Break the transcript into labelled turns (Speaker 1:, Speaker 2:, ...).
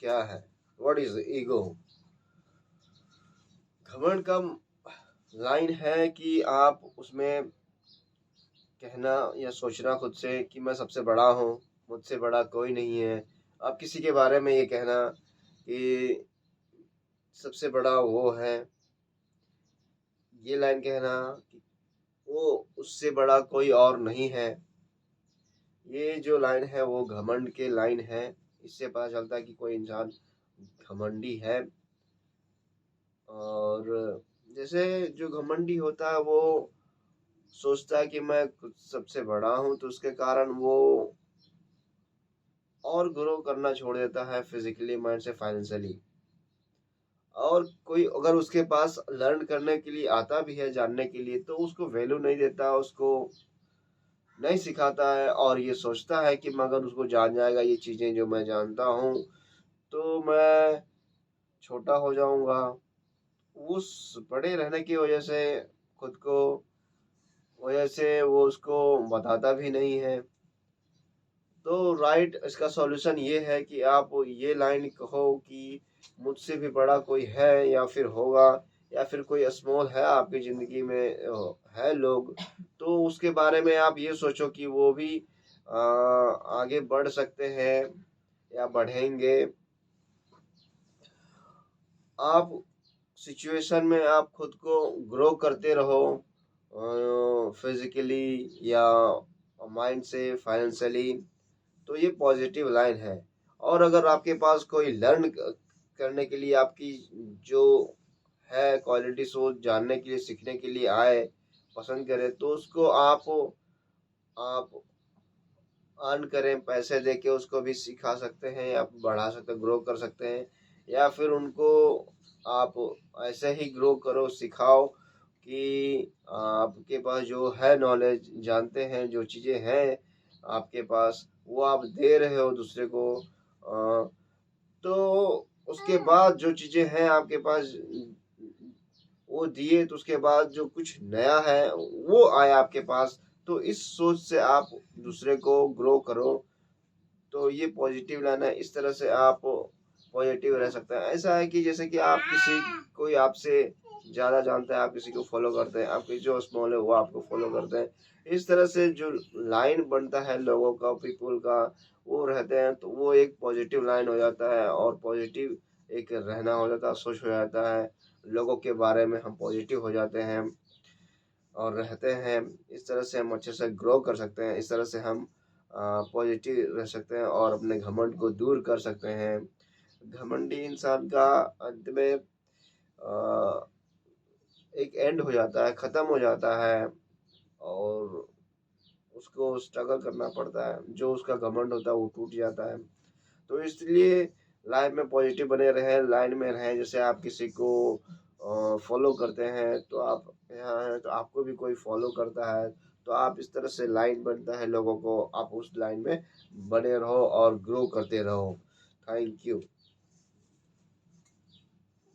Speaker 1: क्या है? What is ego? घमंड का लाइन है कि आप उसमें कहना या सोचना खुद से कि मैं सबसे बड़ा हूँ, मुझसे बड़ा कोई नहीं है। आप किसी के बारे में ये कहना कि सबसे बड़ा वो है, ये लाइन कहना कि वो उससे बड़ा कोई और नहीं है। ये जो लाइन है वो घमंड के लाइन है। इससे पता चलता है कि कोई इंसान घमंडी है। और जैसे जो घमंडी होता है वो सोचता है कि मैं खुद सबसे बड़ा हूँ, तो उसके कारण वो और ग्रो करना छोड़ देता है फिजिकली, माइंड से, फाइनेंशियली। और कोई अगर उसके पास लर्न करने के लिए आता भी है, जानने के लिए, तो उसको वैल्यू नहीं देता, उसको नहीं सिखाता है, और ये सोचता है कि मगर उसको जान जाएगा ये चीज़ें जो मैं जानता हूँ तो मैं छोटा हो जाऊंगा। उस बड़े रहने की वजह से खुद को वजह से वो उसको बताता भी नहीं है। तो राइट, इसका सॉल्यूशन ये है कि आप ये लाइन कहो कि मुझसे भी बड़ा कोई है या फिर होगा, या फिर कोई स्मॉल है आपकी ज़िंदगी में है लोग, तो उसके बारे में आप ये सोचो कि वो भी आगे बढ़ सकते हैं या बढ़ेंगे। आप सिचुएशन में आप खुद को ग्रो करते रहो, फिजिकली या माइंड से, फाइनेंशियली। तो ये पॉजिटिव लाइन है। और अगर आपके पास कोई लर्न करने के लिए आपकी जो है क्वालिटीज, वो जानने के लिए, सीखने के लिए आए, पसंद करे, तो उसको आप अर्न करें, पैसे देके उसको भी सिखा सकते हैं या बढ़ा सकते, ग्रो कर सकते हैं। या फिर उनको आप ऐसे ही ग्रो करो, सिखाओ कि आपके पास जो है नॉलेज, जानते हैं जो चीज़ें हैं आपके पास, वो आप दे रहे हो दूसरे को। तो उसके बाद जो चीज़ें हैं आपके पास वो दिए, तो उसके बाद जो कुछ नया है वो आया आपके पास। तो इस सोच से आप दूसरे को ग्रो करो। तो ये पॉजिटिव लाइन है। इस तरह से आप पॉजिटिव रह सकते हैं। ऐसा है कि जैसे कि आप किसी कोई आपसे ज़्यादा जानता है, आप किसी को फॉलो करते हैं, आपके जो स्मॉल है वो आपको फॉलो करते हैं। इस तरह से जो लाइन बनता है लोगों का, पीपल का, वो रहते हैं, तो वो एक पॉजिटिव लाइन हो जाता है, और पॉजिटिव एक रहना हो जाता है, सोच हो जाता है। लोगों के बारे में हम पॉजिटिव हो जाते हैं और रहते हैं। इस तरह से हम अच्छे से ग्रो कर सकते हैं। इस तरह से हम पॉजिटिव रह सकते हैं और अपने घमंड को दूर कर सकते हैं। घमंडी इंसान का अंत में एक एंड हो जाता है, ख़त्म हो जाता है, और उसको स्ट्रगल करना पड़ता है। जो उसका घमंड होता है वो टूट जाता है। तो इसलिए लाइफ में पॉजिटिव बने रहें, लाइन में रहें। जैसे आप किसी को फॉलो करते हैं, तो आप यहाँ हैं तो आपको भी कोई फॉलो करता है, तो आप इस तरह से लाइन बनता है लोगों को, आप उस लाइन में बने रहो और ग्रो करते रहो। Thank you.